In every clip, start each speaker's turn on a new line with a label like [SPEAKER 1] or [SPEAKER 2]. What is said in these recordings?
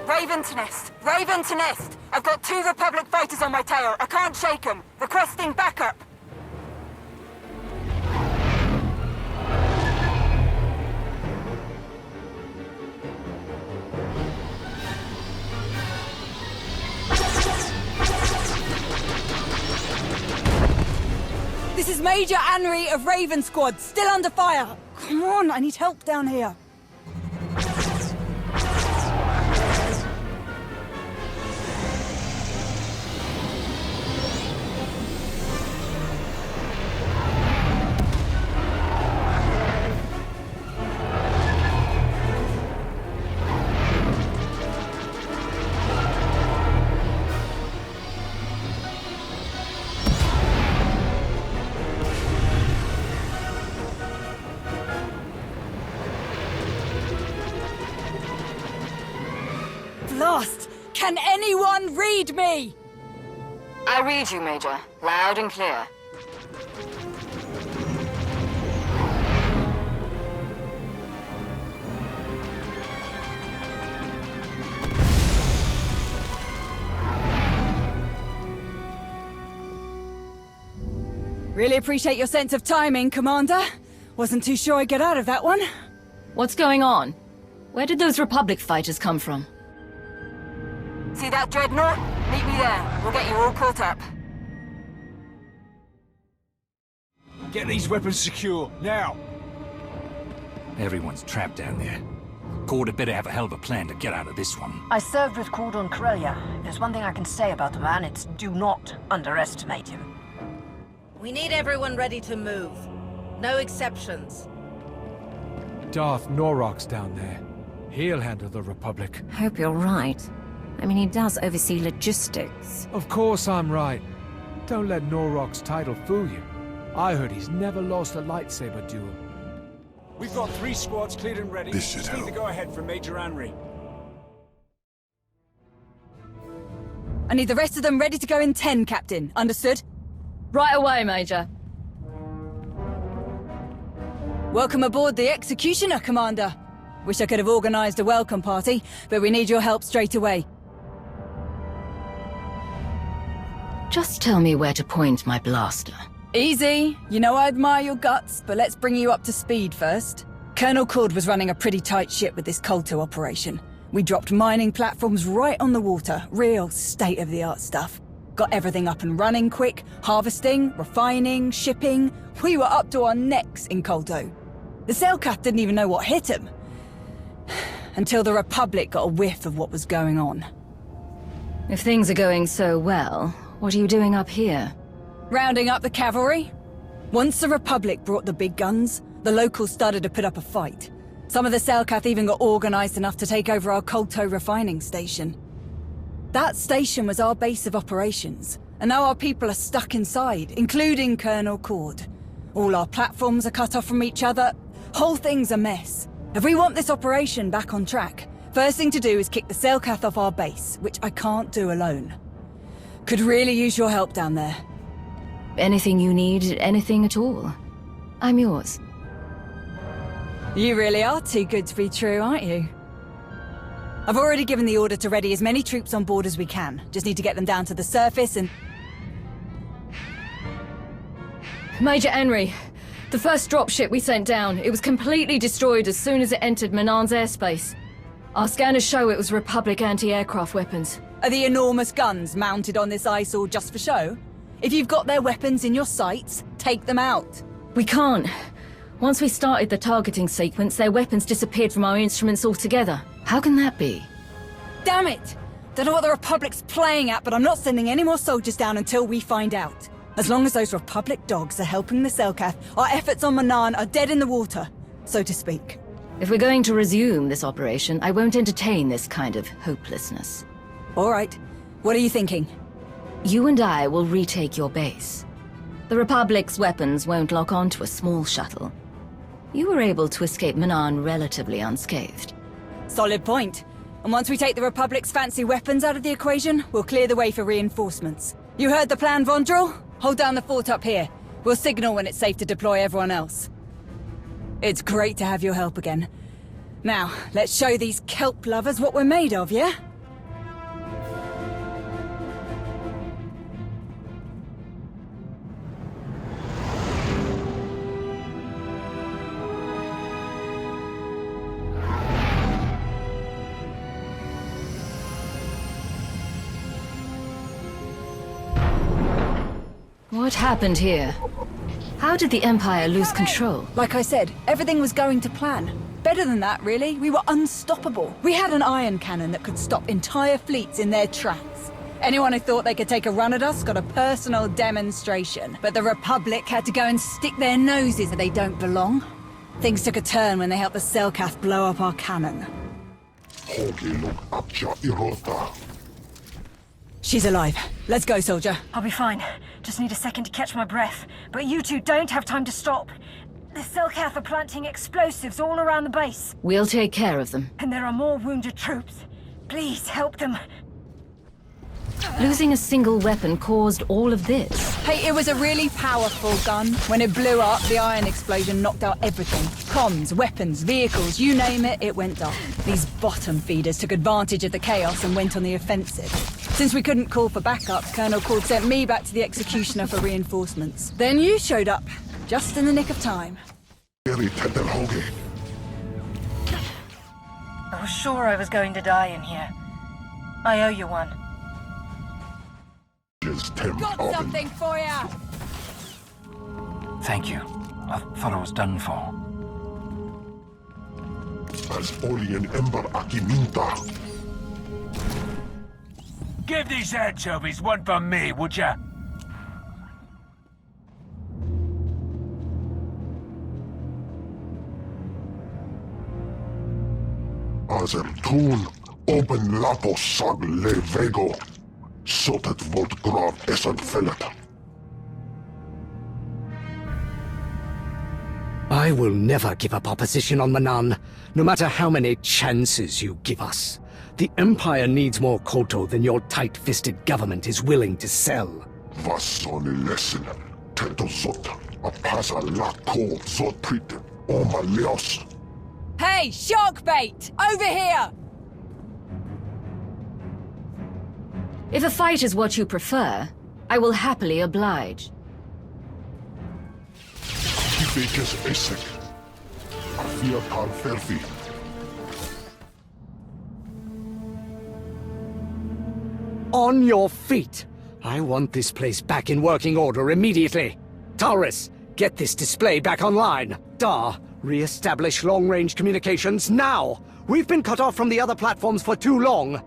[SPEAKER 1] Raven to nest! Raven to nest! I've got 2 Republic fighters on my tail. I can't shake them. Requesting backup.
[SPEAKER 2] This is Major Anri of Raven Squad, still under fire. Come on, I need help down here. Blast! Can anyone read me?
[SPEAKER 1] I read you, Major. Loud and clear.
[SPEAKER 2] Really appreciate your sense of timing, Commander. Wasn't too sure I'd get out of that one.
[SPEAKER 3] What's going on? Where did those Republic fighters come from?
[SPEAKER 1] See that dreadnought? Meet me there. We'll get you all caught up.
[SPEAKER 4] Get these weapons secure, now!
[SPEAKER 5] Everyone's trapped down there. Cord had better have a hell of a plan to get out of this one.
[SPEAKER 6] I served with Cord on Corellia. If there's one thing I can say about the man, it's do not underestimate him.
[SPEAKER 7] We need everyone ready to move. No exceptions.
[SPEAKER 4] Darth Norok's down there. He'll handle the Republic.
[SPEAKER 8] Hope you're right. I mean, he does oversee logistics.
[SPEAKER 4] Of course I'm right. Don't let Norok's title fool you. I heard he's never lost a lightsaber duel. We've got 3 squads cleared and ready.
[SPEAKER 9] This should help.
[SPEAKER 4] Need to go ahead from Major Anri.
[SPEAKER 2] I need the rest of them ready to go in 10, Captain. Understood?
[SPEAKER 3] Right away, Major.
[SPEAKER 2] Welcome aboard the Executioner, Commander. Wish I could have organized a welcome party, but we need your help straight away.
[SPEAKER 3] Just tell me where to point my blaster.
[SPEAKER 2] Easy. You know I admire your guts, but let's bring you up to speed first. Colonel Cord was running a pretty tight ship with this kolto operation. We dropped mining platforms right on the water. Real state-of-the-art stuff. Got everything up and running quick. Harvesting, refining, shipping. We were up to our necks in kolto. The Selkath didn't even know what hit him. Until the Republic got a whiff of what was going on.
[SPEAKER 3] If things are going so well, what are you doing up here?
[SPEAKER 2] Rounding up the cavalry. Once the Republic brought the big guns, the locals started to put up a fight. Some of the Selkath even got organized enough to take over our kolto refining station. That station was our base of operations, and now our people are stuck inside, including Colonel Cord. All our platforms are cut off from each other. Whole thing's a mess. If we want this operation back on track, first thing to do is kick the Selkath off our base, which I can't do alone. Could really use your help down there.
[SPEAKER 3] Anything you need, anything at all. I'm yours.
[SPEAKER 2] You really are too good to be true, aren't you? I've already given the order to ready as many troops on board as we can. Just need to get them down to the surface and...
[SPEAKER 3] Major Anri, the first dropship we sent down, it was completely destroyed as soon as it entered Manaan's airspace. Our scanners show it was Republic anti-aircraft weapons.
[SPEAKER 2] Are the enormous guns mounted on this eyesore just for show? If you've got their weapons in your sights, take them out.
[SPEAKER 3] We can't. Once we started the targeting sequence, their weapons disappeared from our instruments altogether. How can that be?
[SPEAKER 2] Damn it! Don't know what the Republic's playing at, but I'm not sending any more soldiers down until we find out. As long as those Republic dogs are helping the Selkath, our efforts on Manaan are dead in the water, so to speak.
[SPEAKER 3] If we're going to resume this operation, I won't entertain this kind of hopelessness.
[SPEAKER 2] All right. What are you thinking?
[SPEAKER 3] You and I will retake your base. The Republic's weapons won't lock onto a small shuttle. You were able to escape Manaan relatively unscathed.
[SPEAKER 2] Solid point. And once we take the Republic's fancy weapons out of the equation, we'll clear the way for reinforcements. You heard the plan, Vondrel? Hold down the fort up here. We'll signal when it's safe to deploy everyone else. It's great to have your help again. Now, let's show these kelp lovers what we're made of, yeah?
[SPEAKER 3] What happened here? How did the Empire lose control?
[SPEAKER 2] Like I said, everything was going to plan. Better than that, really. We were unstoppable. We had an ion cannon that could stop entire fleets in their tracks. Anyone who thought they could take a run at us got a personal demonstration. But the Republic had to go and stick their noses where they don't belong. Things took a turn when they helped the Selkath blow up our cannon. She's alive. Let's go, soldier.
[SPEAKER 6] I'll be fine. Just need a second to catch my breath. But you two don't have time to stop. The Selkath are planting explosives all around the base.
[SPEAKER 3] We'll take care of them.
[SPEAKER 6] And there are more wounded troops. Please help them.
[SPEAKER 3] Losing a single weapon caused all of this.
[SPEAKER 2] Hey, it was a really powerful gun. When it blew up, the ion explosion knocked out everything. Comms, weapons, vehicles, you name it, it went dark. These bottom feeders took advantage of the chaos and went on the offensive. Since we couldn't call for backup, Colonel Cord sent me back to the Executioner for reinforcements. Then you showed up, just in the nick of time.
[SPEAKER 6] I was sure I was going to die in here. I owe you one.
[SPEAKER 2] Got something for ya!
[SPEAKER 5] Thank you. I thought I was done for.
[SPEAKER 4] Give these anchovies one for me, would ya?
[SPEAKER 9] Azertun, open lapos sag le vego. Sotet volt grav esan fellet.
[SPEAKER 10] I will never give up our position on Manaan, no matter how many chances you give us. The Empire needs more kolto than your tight-fisted government is willing to sell.
[SPEAKER 9] Vassoni lesson. Tento zot. Apasa la ko zot prite. Oma leos.
[SPEAKER 2] Hey, shark bait! Over here!
[SPEAKER 3] If a fight is what you prefer, I will happily oblige.
[SPEAKER 9] Kibekes esek. Afia tal ferfi.
[SPEAKER 10] On your feet! I want this place back in working order immediately. Taurus, get this display back online. Dar, re-establish long-range communications now! We've been cut off from the other platforms for too long.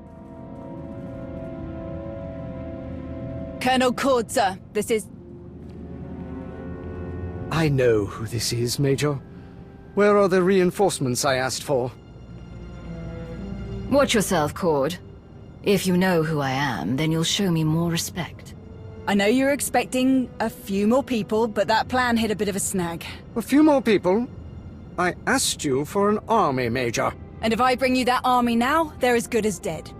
[SPEAKER 2] Colonel Cord, sir. This is...
[SPEAKER 10] I know who this is, Major. Where are the reinforcements I asked for?
[SPEAKER 3] Watch yourself, Cord. If you know who I am, then you'll show me more respect.
[SPEAKER 2] I know you're expecting a few more people, but that plan hit a bit of a snag.
[SPEAKER 10] A few more people? I asked you for an army, Major.
[SPEAKER 2] And if I bring you that army now, they're as good as dead.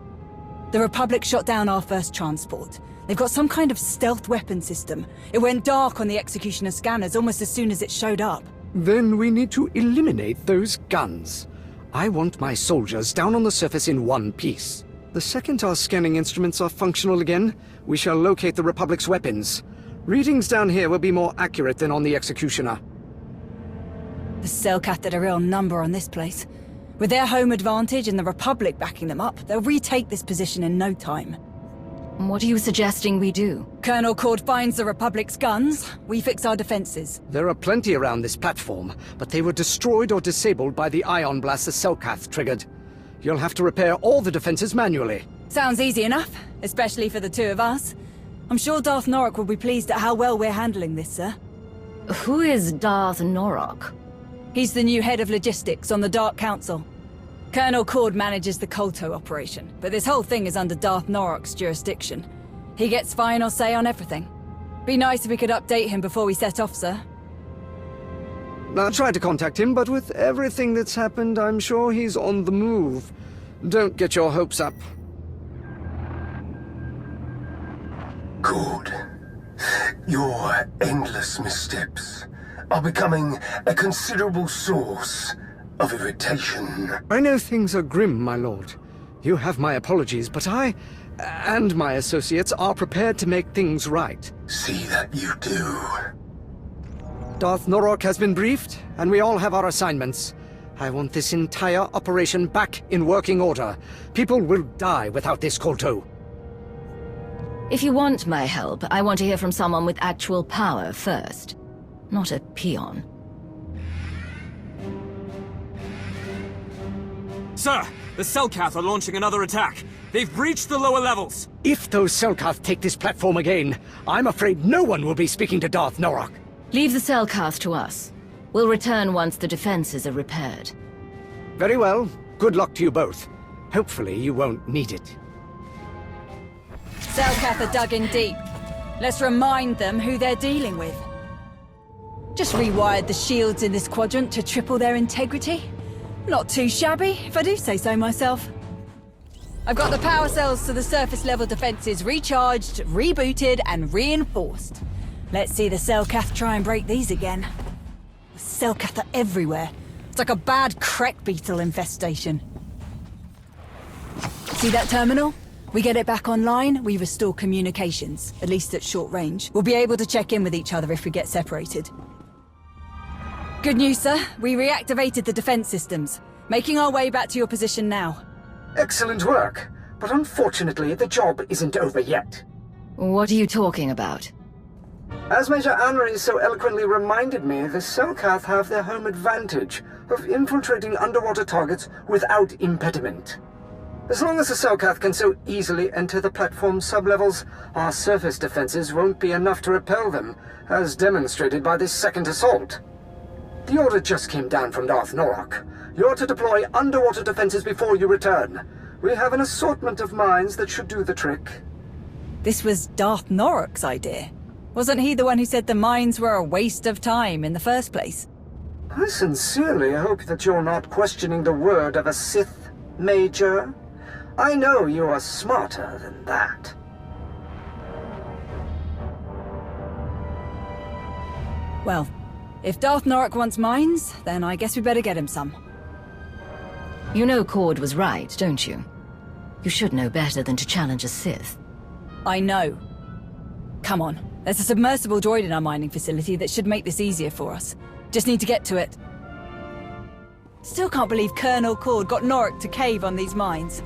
[SPEAKER 2] The Republic shot down our first transport. They've got some kind of stealth weapon system. It went dark on the Executioner scanners almost as soon as it showed up.
[SPEAKER 10] Then we need to eliminate those guns. I want my soldiers down on the surface in one piece. The second our scanning instruments are functional again, we shall locate the Republic's weapons. Readings down here will be more accurate than on the Executioner.
[SPEAKER 2] The Selkath did a real number on this place. With their home advantage and the Republic backing them up, they'll retake this position in no time.
[SPEAKER 3] What are you suggesting we do?
[SPEAKER 2] Colonel Cord finds the Republic's guns, we fix our defenses.
[SPEAKER 10] There are plenty around this platform, but they were destroyed or disabled by the ion blast the Selkath triggered. You'll have to repair all the defenses manually.
[SPEAKER 2] Sounds easy enough, especially for the two of us. I'm sure Darth Norok will be pleased at how well we're handling this, sir.
[SPEAKER 3] Who is Darth Norok?
[SPEAKER 2] He's the new head of logistics on the Dark Council. Colonel Cord manages the kolto operation, but this whole thing is under Darth Norok's jurisdiction. He gets final say on everything. Be nice if we could update him before we set off, sir.
[SPEAKER 10] I tried to contact him, but with everything that's happened, I'm sure he's on the move. Don't get your hopes up.
[SPEAKER 11] Good. Your endless missteps are becoming a considerable source of irritation.
[SPEAKER 10] I know things are grim, my lord. You have my apologies, but I, and my associates, are prepared to make things right.
[SPEAKER 11] See that you do.
[SPEAKER 10] Darth Norok has been briefed, and we all have our assignments. I want this entire operation back in working order. People will die without this kolto.
[SPEAKER 3] If you want my help, I want to hear from someone with actual power first. Not a peon.
[SPEAKER 12] Sir, the Selkath are launching another attack. They've breached the lower levels.
[SPEAKER 10] If those Selkath take this platform again, I'm afraid no one will be speaking to Darth Norok.
[SPEAKER 3] Leave the Selkath to us. We'll return once the defenses are repaired.
[SPEAKER 10] Very well. Good luck to you both. Hopefully you won't need it.
[SPEAKER 2] Selkath are dug in deep. Let's remind them who they're dealing with. Just rewired the shields in this quadrant to triple their integrity. Not too shabby, if I do say so myself. I've got the power cells to the surface level defenses recharged, rebooted, and reinforced. Let's see the Selkath try and break these again. The Selkath are everywhere. It's like a bad Krek beetle infestation. See that terminal? We get it back online, we restore communications, at least at short range. We'll be able to check in with each other if we get separated. Good news, sir. We reactivated the defense systems. Making our way back to your position now.
[SPEAKER 10] Excellent work, but unfortunately the job isn't over yet.
[SPEAKER 3] What are you talking about?
[SPEAKER 10] As Major Anri so eloquently reminded me, the Selkath have their home advantage of infiltrating underwater targets without impediment. As long as the Selkath can so easily enter the platform sublevels, our surface defenses won't be enough to repel them, as demonstrated by this second assault. The order just came down from Darth Norok. You're to deploy underwater defenses before you return. We have an assortment of mines that should do the trick.
[SPEAKER 2] This was Darth Norok's idea. Wasn't he the one who said the mines were a waste of time in the first place?
[SPEAKER 10] I sincerely hope that you're not questioning the word of a Sith, Major. I know you are smarter than that.
[SPEAKER 2] Well, if Darth Norok wants mines, then I guess we better get him some.
[SPEAKER 3] You know Cord was right, don't you? You should know better than to challenge a Sith.
[SPEAKER 2] I know. Come on, there's a submersible droid in our mining facility that should make this easier for us. Just need to get to it. Still can't believe Colonel Cord got Norok to cave on these mines.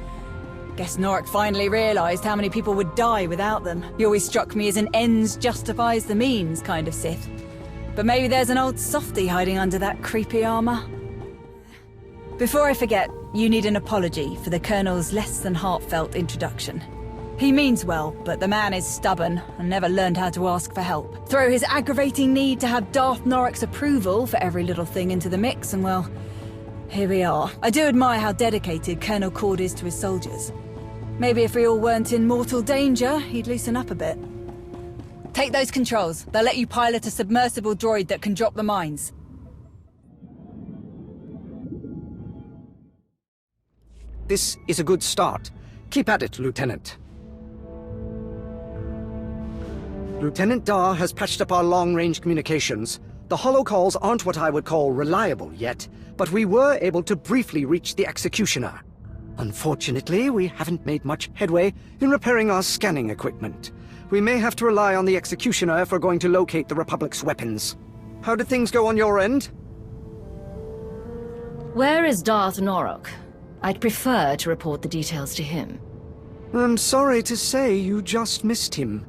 [SPEAKER 2] Guess Norok finally realized how many people would die without them. He always struck me as an ends justifies the means kind of Sith. But maybe there's an old softie hiding under that creepy armor. Before I forget, you need an apology for the Colonel's less than heartfelt introduction. He means well, but the man is stubborn and never learned how to ask for help. Throw his aggravating need to have Darth Norok's approval for every little thing into the mix, and well, here we are. I do admire how dedicated Colonel Cord is to his soldiers. Maybe if we all weren't in mortal danger, he'd loosen up a bit. Take those controls. They'll let you pilot a submersible droid that can drop the mines.
[SPEAKER 10] This is a good start. Keep at it, Lieutenant. Lieutenant Dar has patched up our long-range communications. The holocalls aren't what I would call reliable yet, but we were able to briefly reach the Executioner. Unfortunately, we haven't made much headway in repairing our scanning equipment. We may have to rely on the Executioner if we're going to locate the Republic's weapons. How did things go on your end?
[SPEAKER 3] Where is Darth Norok? I'd prefer to report the details to him.
[SPEAKER 10] I'm sorry to say you just missed him.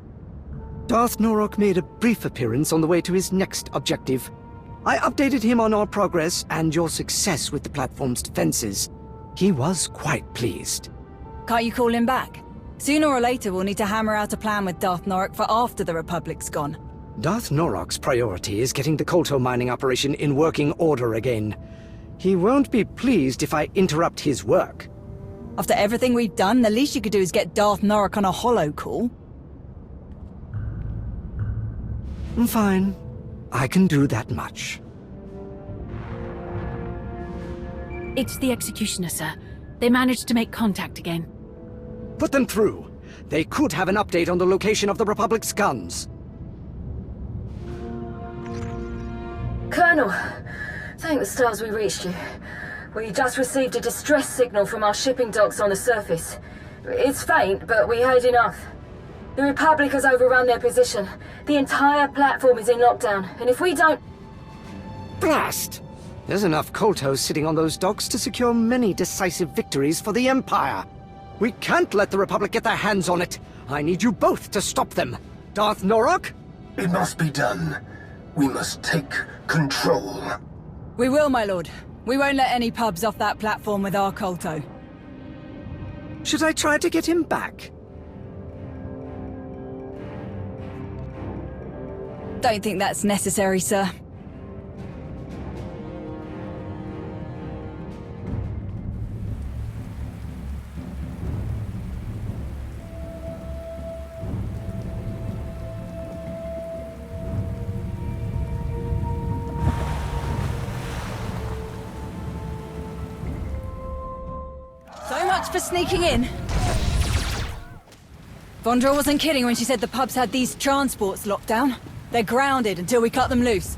[SPEAKER 10] Darth Norok made a brief appearance on the way to his next objective. I updated him on our progress and your success with the platform's defenses. He was quite pleased.
[SPEAKER 2] Can't you call him back? Sooner or later we'll need to hammer out a plan with Darth Norok for after the Republic's gone.
[SPEAKER 10] Darth Norok's priority is getting the kolto mining operation in working order again. He won't be pleased if I interrupt his work.
[SPEAKER 2] After everything we've done, the least you could do is get Darth Norok on a holo call.
[SPEAKER 10] Fine. I can do that much.
[SPEAKER 13] It's the Executioner, sir. They managed to make contact again.
[SPEAKER 10] Put them through. They could have an update on the location of the Republic's guns.
[SPEAKER 3] Colonel, thank the stars we reached you. We just received a distress signal from our shipping docks on the surface. It's faint, but we heard enough. The Republic has overrun their position. The entire platform is in lockdown, and if we don't...
[SPEAKER 10] Blast! There's enough koltos sitting on those docks to secure many decisive victories for the Empire. We can't let the Republic get their hands on it. I need you both to stop them. Darth Norok?
[SPEAKER 11] It must be done. We must take control.
[SPEAKER 2] We will, my lord. We won't let any pubs off that platform with our kolto.
[SPEAKER 10] Should I try to get him back?
[SPEAKER 2] Don't think that's necessary, sir. So much for sneaking in. Vondra wasn't kidding when she said the pubs had these transports locked down. They're grounded until we cut them loose.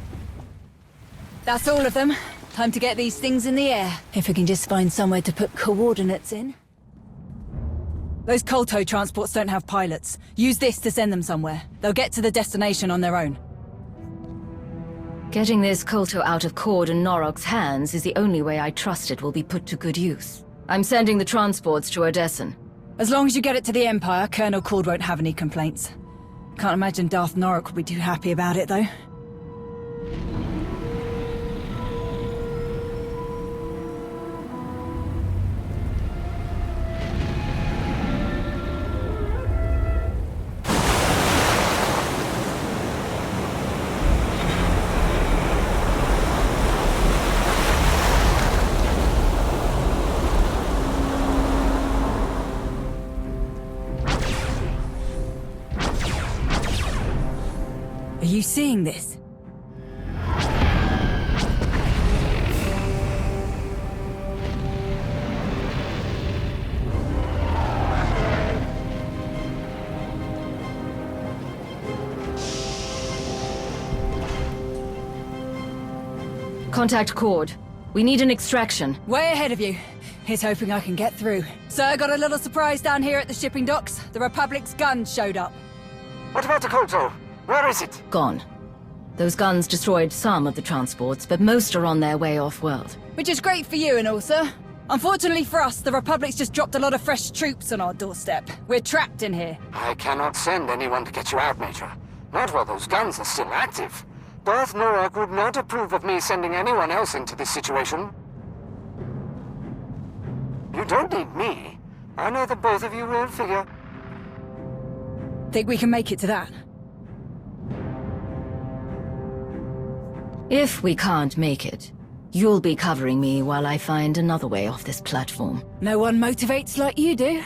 [SPEAKER 2] That's all of them. Time to get these things in the air. If we can just find somewhere to put coordinates in. Those kolto transports don't have pilots. Use this to send them somewhere. They'll get to the destination on their own.
[SPEAKER 3] Getting this kolto out of Cord and Norok's hands is the only way I trust it will be put to good use. I'm sending the transports to Odessen.
[SPEAKER 2] As long as you get it to the Empire, Colonel Cord won't have any complaints. Can't imagine Darth Norok will be too happy about it, though. Are you seeing this?
[SPEAKER 3] Contact Cord. We need an extraction.
[SPEAKER 2] Way ahead of you. He's hoping I can get through. Sir, got a little surprise down here at the shipping docks. The Republic's guns showed up.
[SPEAKER 14] What about the kolto? Where is it?
[SPEAKER 3] Gone. Those guns destroyed some of the transports, but most are on their way off-world.
[SPEAKER 2] Which is great for you and all, sir. Unfortunately for us, the Republic's just dropped a lot of fresh troops on our doorstep. We're trapped in here.
[SPEAKER 14] I cannot send anyone to get you out, Major. Not while those guns are still active. Darth Norok would not approve of me sending anyone else into this situation. You don't need me. I know that both of you will figure.
[SPEAKER 2] Think we can make it to that?
[SPEAKER 3] If we can't make it, you'll be covering me while I find another way off this platform.
[SPEAKER 2] No one motivates like you do.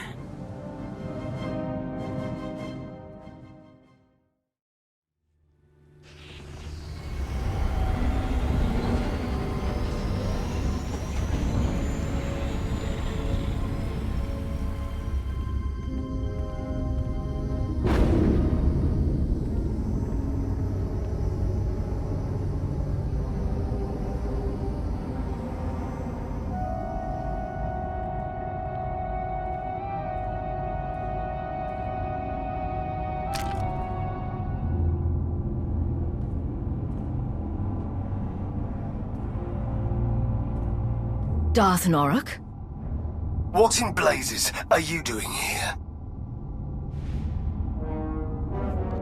[SPEAKER 3] Darth Norok?
[SPEAKER 11] What in blazes are you doing here?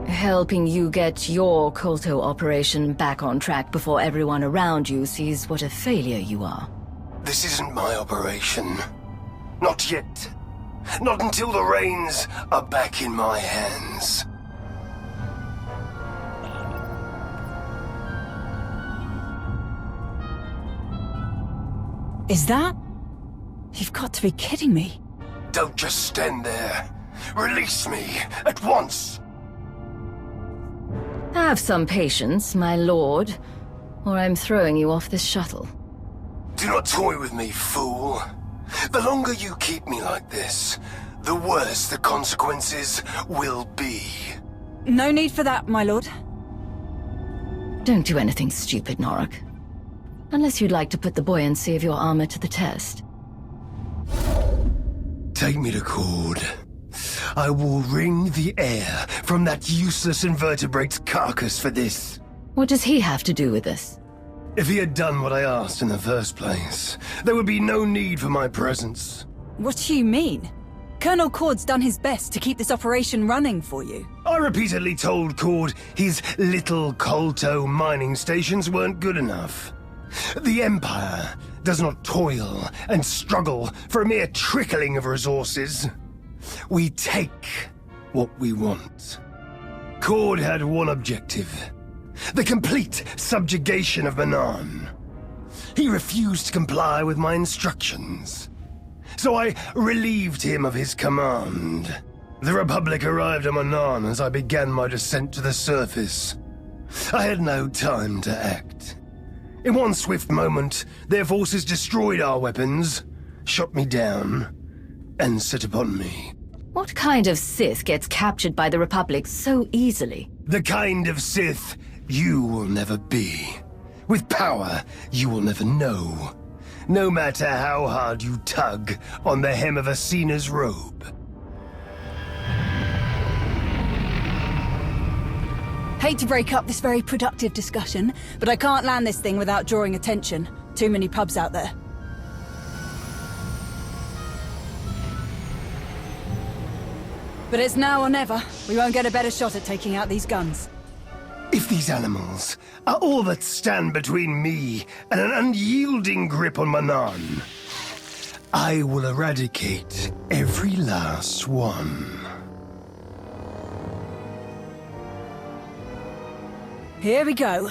[SPEAKER 3] Helping you get your kolto operation back on track before everyone around you sees what a failure you are.
[SPEAKER 11] This isn't my operation. Not yet. Not until the reins are back in my hands.
[SPEAKER 2] Is that? You've got to be kidding me.
[SPEAKER 11] Don't just stand there. Release me at once.
[SPEAKER 3] Have some patience, my lord, or I'm throwing you off this shuttle.
[SPEAKER 11] Do not toy with me, fool. The longer you keep me like this, the worse the consequences will be.
[SPEAKER 2] No need for that, my lord.
[SPEAKER 3] Don't do anything stupid, Norok. Unless you'd like to put the buoyancy of your armor to the test.
[SPEAKER 11] Take me to Cord. I will wring the air from that useless invertebrate's carcass for this.
[SPEAKER 3] What does he have to do with this?
[SPEAKER 11] If he had done what I asked in the first place, there would be no need for my presence.
[SPEAKER 2] What do you mean? Colonel Cord's done his best to keep this operation running for you.
[SPEAKER 11] I repeatedly told Cord his little kolto mining stations weren't good enough. The Empire does not toil and struggle for a mere trickling of resources. We take what we want. Cord had one objective: the complete subjugation of Manaan. He refused to comply with my instructions, so I relieved him of his command. The Republic arrived at Manaan as I began my descent to the surface. I had no time to act. In one swift moment, their forces destroyed our weapons, shot me down, and set upon me.
[SPEAKER 3] What kind of Sith gets captured by the Republic so easily?
[SPEAKER 11] The kind of Sith you will never be. With power you will never know. No matter how hard you tug on the hem of Asina's robe.
[SPEAKER 2] Hate to break up this very productive discussion, but I can't land this thing without drawing attention. Too many pubs out there. But it's now or never. We won't get a better shot at taking out these guns.
[SPEAKER 11] If these animals are all that stand between me and an unyielding grip on Manaan, I will eradicate every last one.
[SPEAKER 2] Here we go.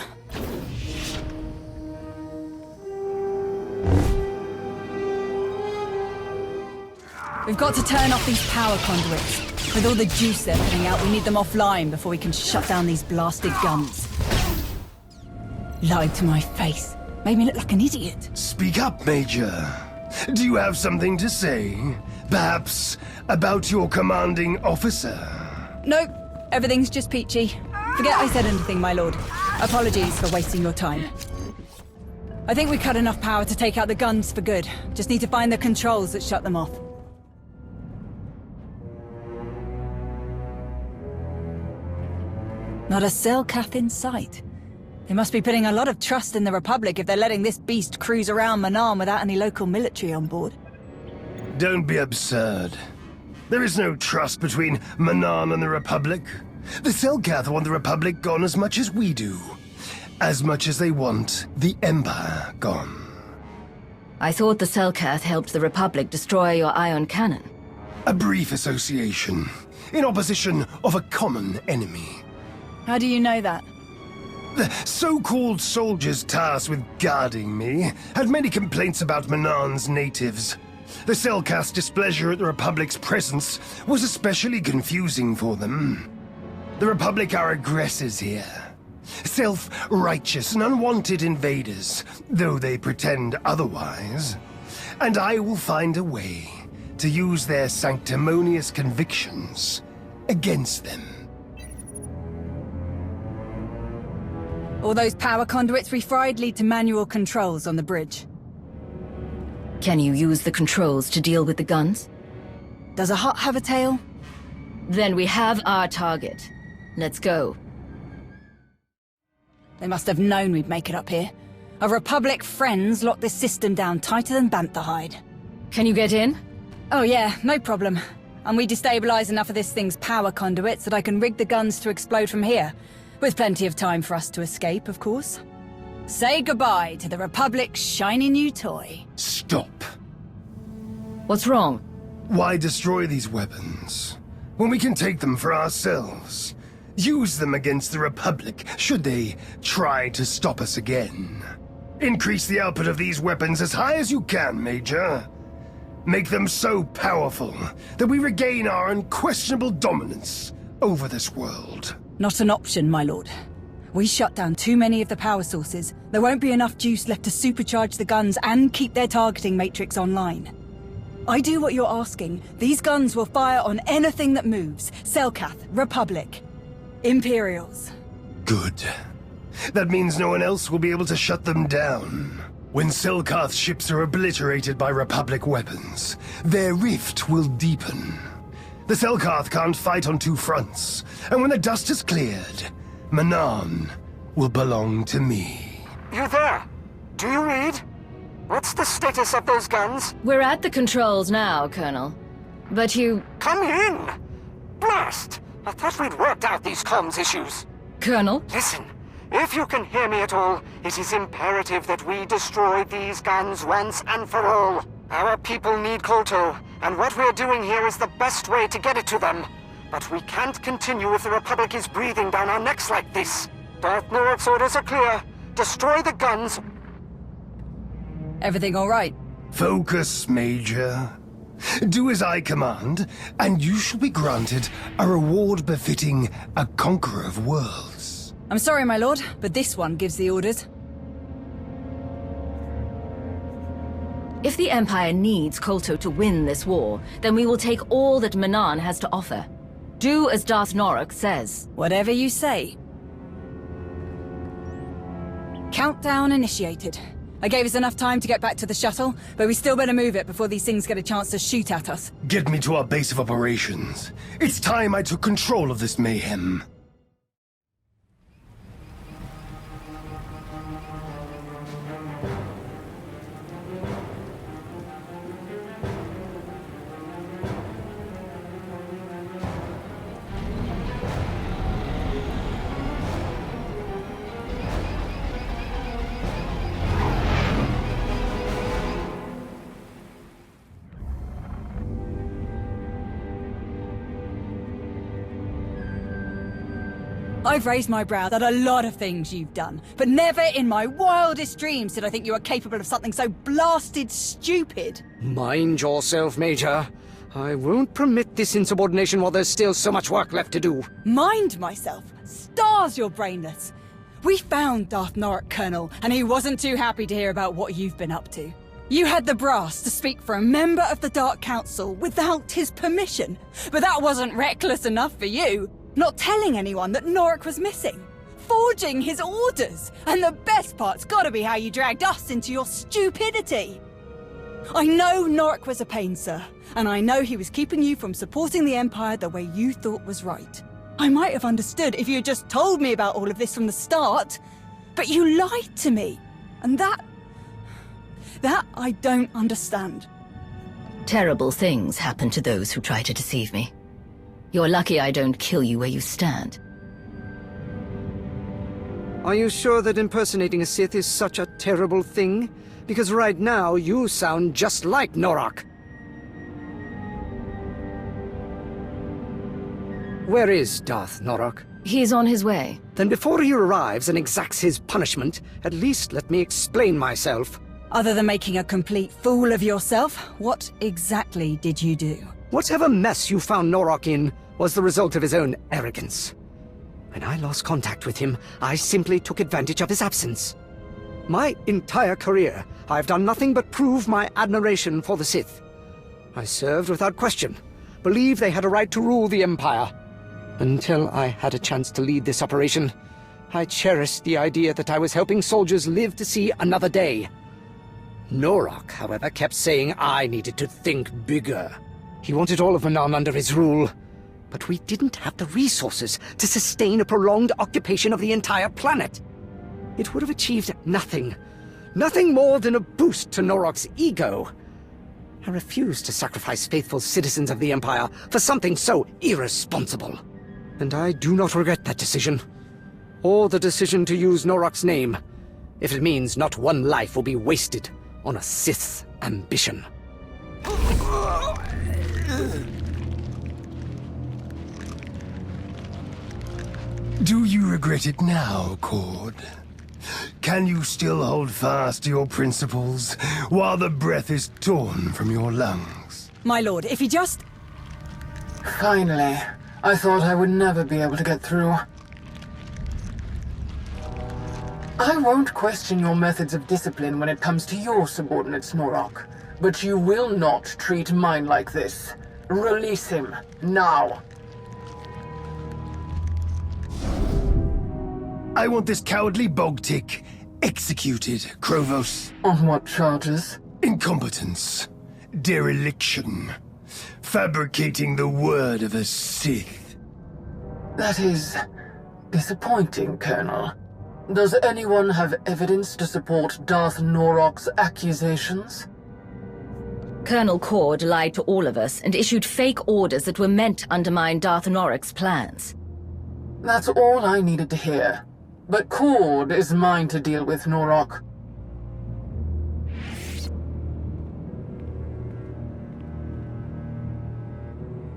[SPEAKER 2] We've got to turn off these power conduits. With all the juice they're putting out, we need them offline before we can shut down these blasted guns. Lied to my face. Made me look like an idiot.
[SPEAKER 11] Speak up, Major. Do you have something to say? Perhaps about your commanding officer?
[SPEAKER 2] Nope. Everything's just peachy. Forget I said anything, my lord. Apologies for wasting your time. I think we cut enough power to take out the guns for good. Just need to find the controls that shut them off. Not a Selkath in sight. They must be putting a lot of trust in the Republic if they're letting this beast cruise around Manaan without any local military on board.
[SPEAKER 11] Don't be absurd. There is no trust between Manaan and the Republic. The Selkath want the Republic gone as much as we do. As much as they want the Empire gone.
[SPEAKER 3] I thought the Selkath helped the Republic destroy your ion cannon.
[SPEAKER 11] A brief association, in opposition of a common enemy.
[SPEAKER 2] How do you know that?
[SPEAKER 11] The so-called soldiers tasked with guarding me had many complaints about Manaan's natives. The Selkath's displeasure at the Republic's presence was especially confusing for them. The Republic are aggressors here. Self-righteous and unwanted invaders, though they pretend otherwise. And I will find a way to use their sanctimonious convictions against them.
[SPEAKER 2] All those power conduits we fried lead to manual controls on the bridge.
[SPEAKER 3] Can you use the controls to deal with the guns?
[SPEAKER 2] Does a hut have a tail?
[SPEAKER 3] Then we have our target. Let's go.
[SPEAKER 2] They must have known we'd make it up here. Our Republic friends locked this system down tighter than bantha hide.
[SPEAKER 3] Can you get in?
[SPEAKER 2] Oh yeah, no problem. And we destabilize enough of this thing's power conduits that I can rig the guns to explode from here. With plenty of time for us to escape, of course. Say goodbye to the Republic's shiny new toy.
[SPEAKER 11] Stop.
[SPEAKER 3] What's wrong?
[SPEAKER 11] Why destroy these weapons when we can take them for ourselves? Use them against the Republic, should they try to stop us again. Increase the output of these weapons as high as you can, Major. Make them so powerful that we regain our unquestionable dominance over this world.
[SPEAKER 2] Not an option, my lord. We shut down too many of the power sources. There won't be enough juice left to supercharge the guns and keep their targeting matrix online. I do what you're asking. These guns will fire on anything that moves. Selkath, Republic, Imperials.
[SPEAKER 11] Good. That means no one else will be able to shut them down. When Selkath ships are obliterated by Republic weapons, their rift will deepen. The Selkath can't fight on two fronts, and when the dust is cleared, Manaan will belong to me.
[SPEAKER 14] You there? Do you read? What's the status of those guns?
[SPEAKER 3] We're at the controls now, Colonel. But you...
[SPEAKER 14] Come in! Blast! I thought we'd worked out these comms issues.
[SPEAKER 3] Colonel?
[SPEAKER 14] Listen, if you can hear me at all, it is imperative that we destroy these guns once and for all. Our people need kolto, and what we're doing here is the best way to get it to them. But we can't continue if the Republic is breathing down our necks like this. Darth Norok's orders are clear. Destroy the guns.
[SPEAKER 2] Everything all right?
[SPEAKER 11] Focus, Major. Do as I command, and you shall be granted a reward befitting a conqueror of worlds.
[SPEAKER 2] I'm sorry, my lord, but this one gives the orders.
[SPEAKER 3] If the Empire needs kolto to win this war, then we will take all that Manaan has to offer. Do as Darth Norok says.
[SPEAKER 2] Whatever you say. Countdown initiated. I gave us enough time to get back to the shuttle, but we still better move it before these things get a chance to shoot at us.
[SPEAKER 11] Get me to our base of operations. It's time I took control of this mayhem.
[SPEAKER 2] I've raised my brow at a lot of things you've done, but never in my wildest dreams did I think you were capable of something so blasted stupid.
[SPEAKER 10] Mind yourself, Major. I won't permit this insubordination while there's still so much work left to do.
[SPEAKER 2] Mind myself? Stars, you're brainless. We found Darth Norok, Colonel, and he wasn't too happy to hear about what you've been up to. You had the brass to speak for a member of the Dark Council without his permission, but that wasn't reckless enough for you. Not telling anyone that Norok was missing. Forging his orders. And the best part's gotta be how you dragged us into your stupidity. I know Norok was a pain, sir. And I know he was keeping you from supporting the Empire the way you thought was right. I might have understood if you had just told me about all of this from the start. But you lied to me. And that I don't understand.
[SPEAKER 3] Terrible things happen to those who try to deceive me. You're lucky I don't kill you where you stand.
[SPEAKER 10] Are you sure that impersonating a Sith is such a terrible thing? Because right now, you sound just like Norok. Where is Darth Norok?
[SPEAKER 3] He's on his way.
[SPEAKER 10] Then before he arrives and exacts his punishment, at least let me explain myself.
[SPEAKER 2] Other than making a complete fool of yourself, what exactly did you do?
[SPEAKER 10] Whatever mess you found Norok in was the result of his own arrogance. When I lost contact with him, I simply took advantage of his absence. My entire career, I've done nothing but prove my admiration for the Sith. I served without question, believed they had a right to rule the Empire. Until I had a chance to lead this operation, I cherished the idea that I was helping soldiers live to see another day. Norok, however, kept saying I needed to think bigger. He wanted all of Manaan under his rule, but we didn't have the resources to sustain a prolonged occupation of the entire planet. It would have achieved nothing. Nothing more than a boost to Norok's ego. I refused to sacrifice faithful citizens of the Empire for something so irresponsible. And I do not regret that decision. Or the decision to use Norok's name, if it means not one life will be wasted on a Sith's ambition.
[SPEAKER 11] Do you regret it now, Cord? Can you still hold fast to your principles while the breath is torn from your lungs?
[SPEAKER 2] My lord, if he just...
[SPEAKER 15] Finally. I thought I would never be able to get through. I won't question your methods of discipline when it comes to your subordinates, Norok. But you will not treat mine like this. Release him, now.
[SPEAKER 11] I want this cowardly bog-tick executed, Krovos.
[SPEAKER 15] On what charges?
[SPEAKER 11] Incompetence. Dereliction. Fabricating the word of a Sith.
[SPEAKER 15] That is disappointing, Colonel. Does anyone have evidence to support Darth Norok's accusations?
[SPEAKER 3] Colonel Cord lied to all of us and issued fake orders that were meant to undermine Darth Norok's plans.
[SPEAKER 15] That's all I needed to hear. But Cord is mine to deal with, Norok.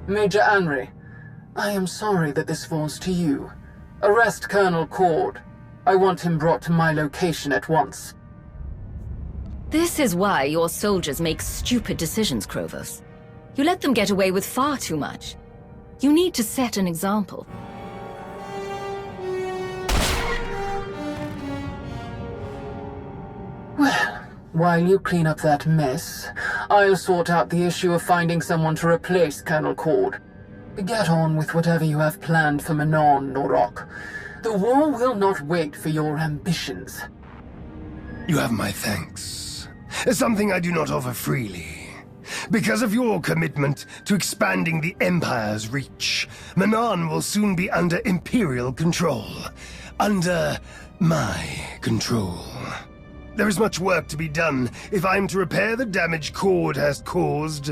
[SPEAKER 15] Major Anri, I am sorry that this falls to you. Arrest Colonel Cord. I want him brought to my location at once.
[SPEAKER 3] This is why your soldiers make stupid decisions, Krovos. You let them get away with far too much. You need to set an example.
[SPEAKER 15] Well, while you clean up that mess, I'll sort out the issue of finding someone to replace Colonel Cord. Get on with whatever you have planned for Manaan, Norok. The war will not wait for your ambitions.
[SPEAKER 11] You have my thanks. Something I do not offer freely. Because of your commitment to expanding the Empire's reach, Manaan will soon be under Imperial control. Under my control. There is much work to be done if I'm to repair the damage Cord has caused.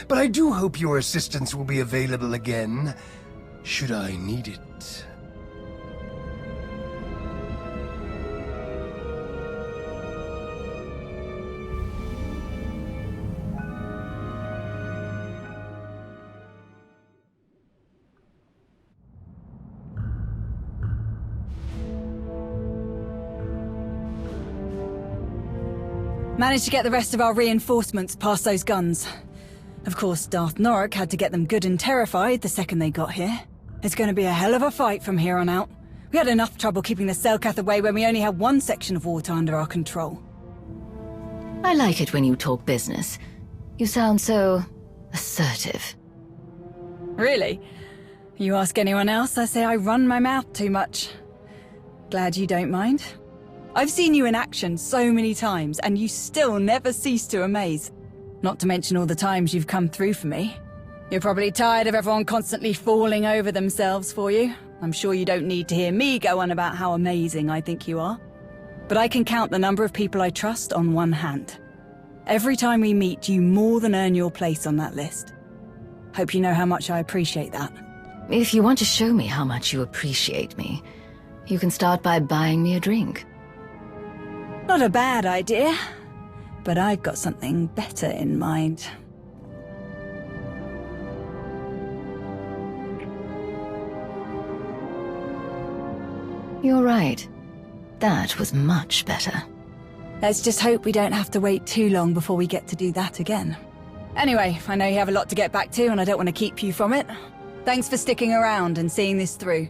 [SPEAKER 11] But I do hope your assistance will be available again, should I need it.
[SPEAKER 2] Managed to get the rest of our reinforcements past those guns. Of course, Darth Norok had to get them good and terrified the second they got here. It's going to be a hell of a fight from here on out. We had enough trouble keeping the Selkath away when we only had one section of water under our control.
[SPEAKER 3] I like it when you talk business. You sound so assertive.
[SPEAKER 2] Really? You ask anyone else, I say I run my mouth too much. Glad you don't mind. I've seen you in action so many times, and you still never cease to amaze. Not to mention all the times you've come through for me. You're probably tired of everyone constantly falling over themselves for you. I'm sure you don't need to hear me go on about how amazing I think you are. But I can count the number of people I trust on one hand. Every time we meet, you more than earn your place on that list. Hope you know how much I appreciate that.
[SPEAKER 3] If you want to show me how much you appreciate me, you can start by buying me a drink.
[SPEAKER 2] Not a bad idea, but I've got something better in mind.
[SPEAKER 3] You're right. That was much better.
[SPEAKER 2] Let's just hope we don't have to wait too long before we get to do that again. Anyway, I know you have a lot to get back to and I don't want to keep you from it. Thanks for sticking around and seeing this through.